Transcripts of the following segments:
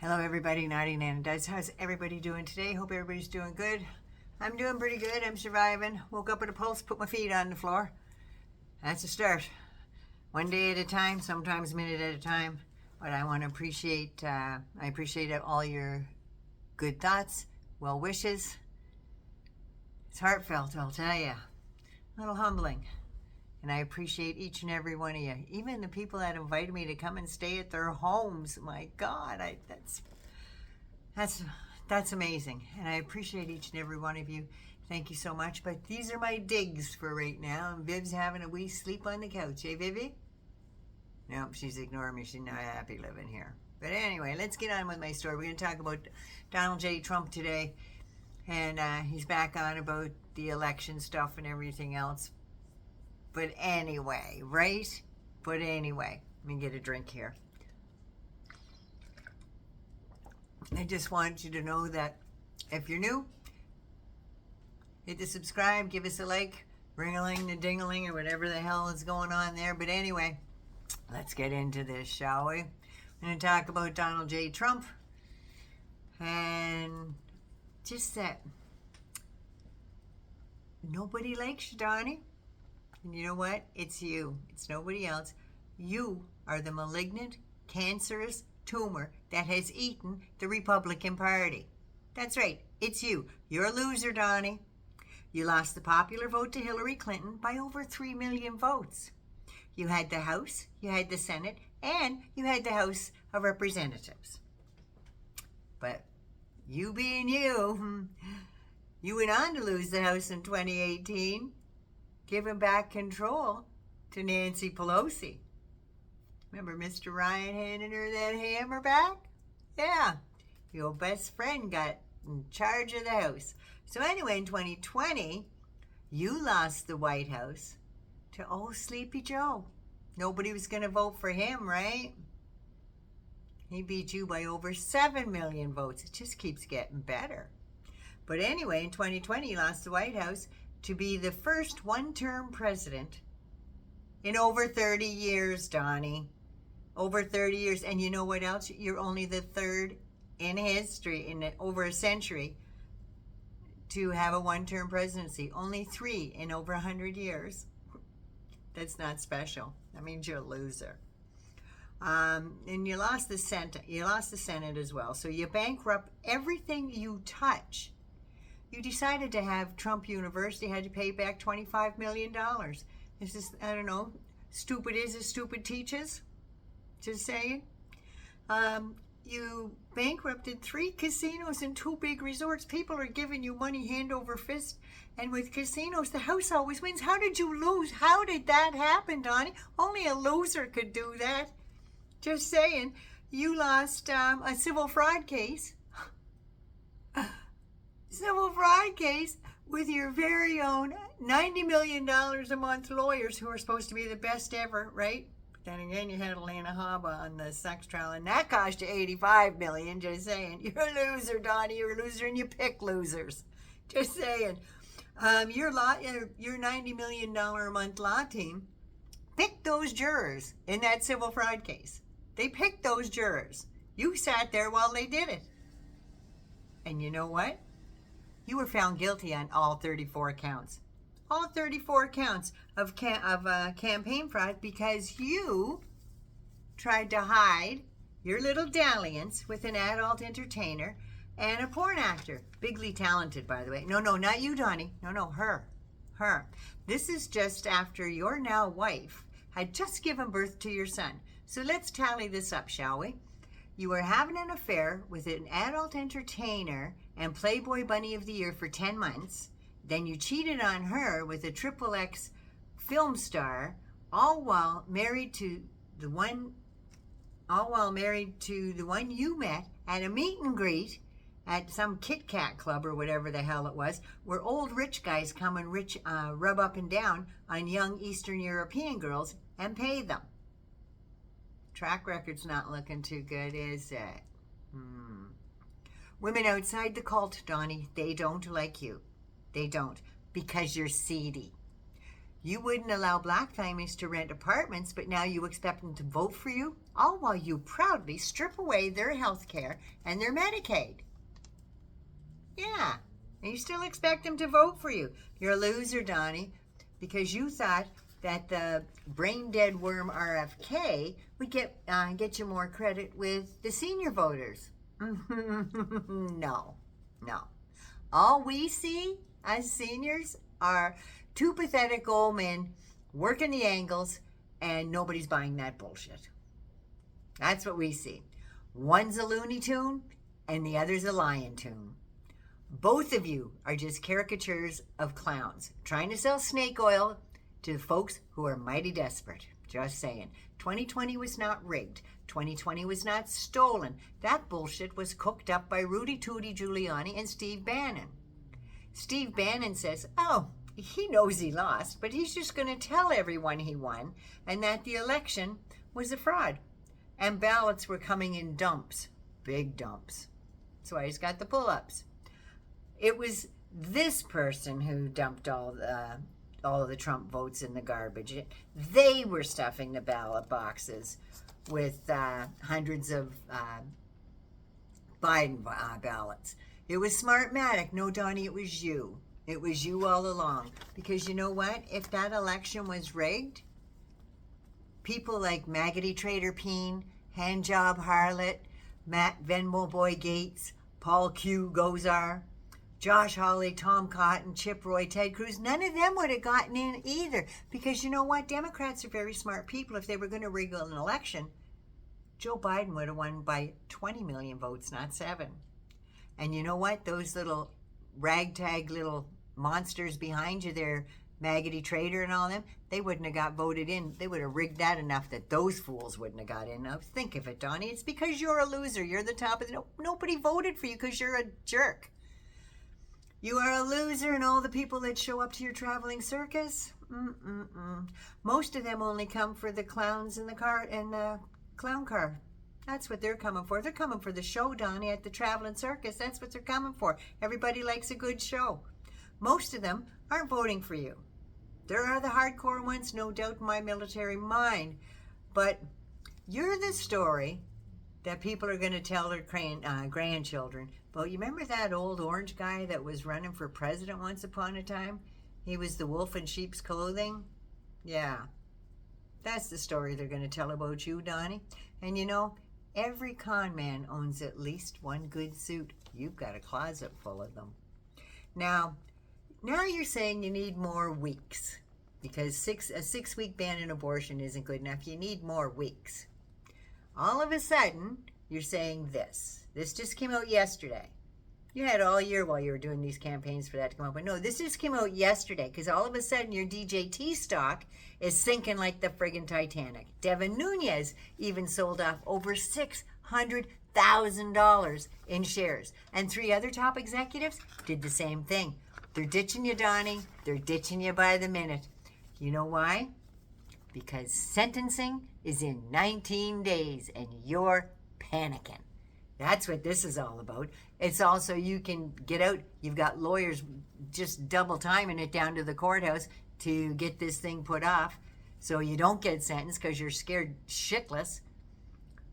Hello everybody, Naughty Nana Does. How's everybody doing today? Hope everybody's doing good. I'm doing pretty good. I'm surviving. Woke up with a pulse, put my feet on the floor. That's a start. One day at a time, sometimes a minute at a time. But I want to appreciate, I appreciate all your good thoughts, well wishes. It's heartfelt, I'll tell you. A little humbling. And I appreciate each and every one of you. Even the people that invited me to come and stay at their homes. My God, that's amazing. And I appreciate each and every one of you. Thank you so much. But these are my digs for right now. And Viv's having a wee sleep on the couch. Eh, Vivi? Nope, she's ignoring me. She's not happy living here. But anyway, let's get on with my story. We're going to talk about Donald J. Trump today. And he's back on about the election stuff and everything else. But anyway, right? But anyway, let me get a drink here. I just want you to know that if you're new, hit the subscribe, give us a like, ring-a-ling, the ding-a-ling, or whatever the hell is going on there. But anyway, let's get into this, shall we? I'm going to talk about Donald J. Trump and just that nobody likes you, Donnie. And you know what? It's you. It's nobody else. You are the malignant, cancerous tumor that has eaten the Republican Party. That's right. It's you. You're a loser, Donnie. You lost the popular vote to Hillary Clinton by over 3 million votes. You had the House, you had the Senate, and you had the House of Representatives. But you being you, you went on to lose the House in 2018. Giving back control to Nancy Pelosi. Remember Mr. Ryan handing her that hammer back? Yeah, your best friend got in charge of the House. So anyway, in 2020, you lost the White House to old Sleepy Joe. Nobody was going to vote for him, right? He beat you by over 7 million votes. It just keeps getting better. But anyway, in 2020, you lost the White House to be the first one-term president in over 30 years, Donnie. Over 30 years. And you know what else? You're only the third in history, in over a century, to have a one-term presidency. Only 3 in over 100 years. That's not special. That means you're a loser. And you lost the Senate. You lost the Senate as well. So you bankrupt everything you touch. You decided to have Trump University had to pay back $25 million. This is, I don't know, stupid is as stupid teaches. Just saying. You bankrupted 3 casinos and 2 big resorts. People are giving you money hand over fist. And with casinos, the house always wins. How did you lose? How did that happen, Donnie? Only a loser could do that. Just saying. You lost a civil fraud case. Civil fraud case with your very own $90 million a month lawyers who are supposed to be the best ever, right? But then again, you had Alana Haba on the sex trial, and that cost you $85 million. Just saying. You're a loser, Donnie. You're a loser, and you pick losers. Just saying. Your $90 million a month law team picked those jurors in that civil fraud case. They picked those jurors. You sat there while they did it. And you know what? You were found guilty on all 34 counts. All 34 counts of campaign fraud because you tried to hide your little dalliance with an adult entertainer and a porn actor. Bigly talented, by the way. No, not you, Donnie. No, her. This is just after your now wife had just given birth to your son. So let's tally this up, shall we? You were having an affair with an adult entertainer and Playboy Bunny of the Year for 10 months. Then you cheated on her with a XXX film star, all while married to the one you met at a meet and greet at some Kit Kat club or whatever the hell it was, where old rich guys come and rub up and down on young Eastern European girls and pay them. Track record's not looking too good, is it? Women outside the cult, Donnie, they don't like you. They don't, because you're seedy. You wouldn't allow black families to rent apartments, but now you expect them to vote for you, all while you proudly strip away their health care and their Medicaid. Yeah, and you still expect them to vote for you. You're a loser, Donnie, because you thought that the brain-dead worm RFK would get you more credit with the senior voters. No, no. All we see as seniors are two pathetic old men working the angles, and nobody's buying that bullshit. That's what we see. One's a Looney Tune, and the other's a Lion Tune. Both of you are just caricatures of clowns trying to sell snake oil to folks who are mighty desperate. Just saying. 2020 was not rigged. 2020 was not stolen. That bullshit was cooked up by Rudy Tooty Giuliani and Steve Bannon. Steve Bannon says, oh, he knows he lost, but he's just going to tell everyone he won and that the election was a fraud. And ballots were coming in dumps, big dumps. That's why he's got the pull-ups. It was this person who dumped all of the Trump votes in the garbage. They were stuffing the ballot boxes with hundreds of Biden ballots. It was Smartmatic. No, Donnie, it was you. It was you all along. Because you know what? If that election was rigged, people like Maggoty Trader Peen, Handjob Harlot, Matt Venmo Boy Gates, Paul Q. Gozar, Josh Hawley, Tom Cotton, Chip Roy, Ted Cruz, none of them would have gotten in either. Because you know what? Democrats are very smart people. If they were going to rig an election, Joe Biden would have won by 20 million votes, not 7. And you know what? Those little ragtag little monsters behind you there, Maggoty Trader and all them, they wouldn't have got voted in. They would have rigged that enough that those fools wouldn't have got in. Now think of it, Donnie. It's because you're a loser. You're the top of the... Nobody voted for you because you're a jerk. You are a loser, and all the people that show up to your traveling circus, most of them only come for the clowns in the car and the clown car. That's what they're coming for. They're coming for the show, Donnie, at the traveling circus. That's what they're coming for. Everybody likes a good show. Most of them aren't voting for you. There are the hardcore ones, no doubt in my military mind. But you're the story that people are going to tell their grandchildren. But you remember that old orange guy that was running for president once upon a time? He was the wolf in sheep's clothing. Yeah, that's the story they're going to tell about you, Donnie. And you know, every con man owns at least one good suit. You've got a closet full of them. Now you're saying you need more weeks because a 6-week ban on abortion isn't good enough. You need more weeks. All of a sudden, you're saying this. This just came out yesterday. You had all year while you were doing these campaigns for that to come up. But no, this just came out yesterday because all of a sudden your DJT stock is sinking like the friggin' Titanic. Devin Nunes even sold off over $600,000 in shares. And 3 other top executives did the same thing. They're ditching you, Donnie. They're ditching you by the minute. You know why? Because sentencing is in 19 days and you're panicking. That's what this is all about. It's also you can get out. You've got lawyers just double timing it down to the courthouse to get this thing put off so you don't get sentenced because you're scared shitless.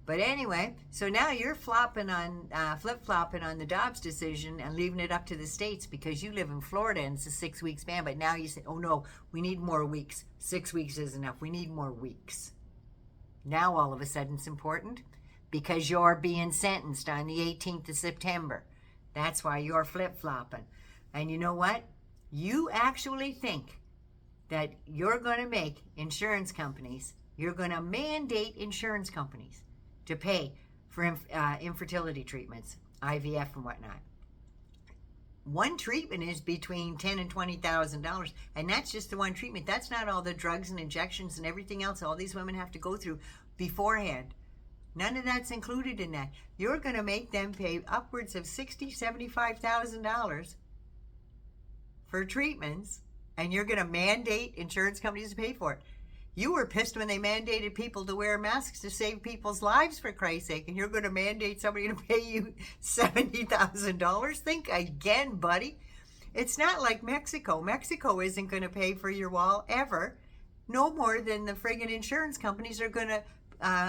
But anyway, so now you're flip-flopping on the Dobbs decision and leaving it up to the states because you live in Florida and it's a 6 weeks ban. But now you say, oh no, we need more weeks. 6 weeks is enough. We need more weeks. Now all of a sudden it's important because you're being sentenced on the 18th of September. That's why you're flip-flopping. And you know what? You actually think that you're going to make insurance companies, you're going to mandate insurance companies to pay for infertility treatments, IVF and whatnot. One treatment is between $10,000 and $20,000, and that's just the one treatment. That's not all the drugs and injections and everything else all these women have to go through beforehand. None of that's included in that. You're going to make them pay upwards of $60,000, $75,000 for treatments, and you're going to mandate insurance companies to pay for it. You were pissed when they mandated people to wear masks to save people's lives, for Christ's sake, and you're going to mandate somebody to pay you $70,000? Think again, buddy. It's not like Mexico. Mexico isn't going to pay for your wall ever. No more than the friggin' insurance companies are going to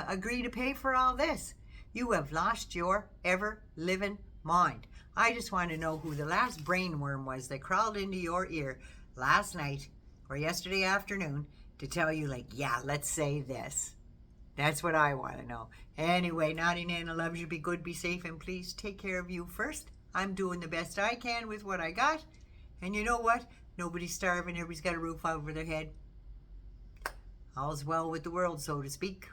agree to pay for all this. You have lost your ever living mind. I just want to know who the last brainworm was that crawled into your ear last night or yesterday afternoon to tell you, like, yeah, let's say this. That's what I want to know. Anyway, Naughty Nana loves you. Be good, be safe, and please take care of you first. I'm doing the best I can with what I got. And you know what? Nobody's starving. Everybody's got a roof over their head. All's well with the world, so to speak.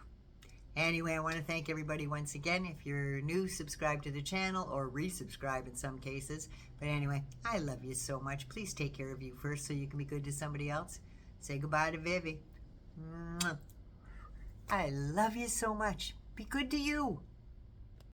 Anyway, I want to thank everybody once again. If you're new, subscribe to the channel or resubscribe in some cases. But anyway, I love you so much. Please take care of you first so you can be good to somebody else. Say goodbye to Vivi. I love you so much. Be good to you.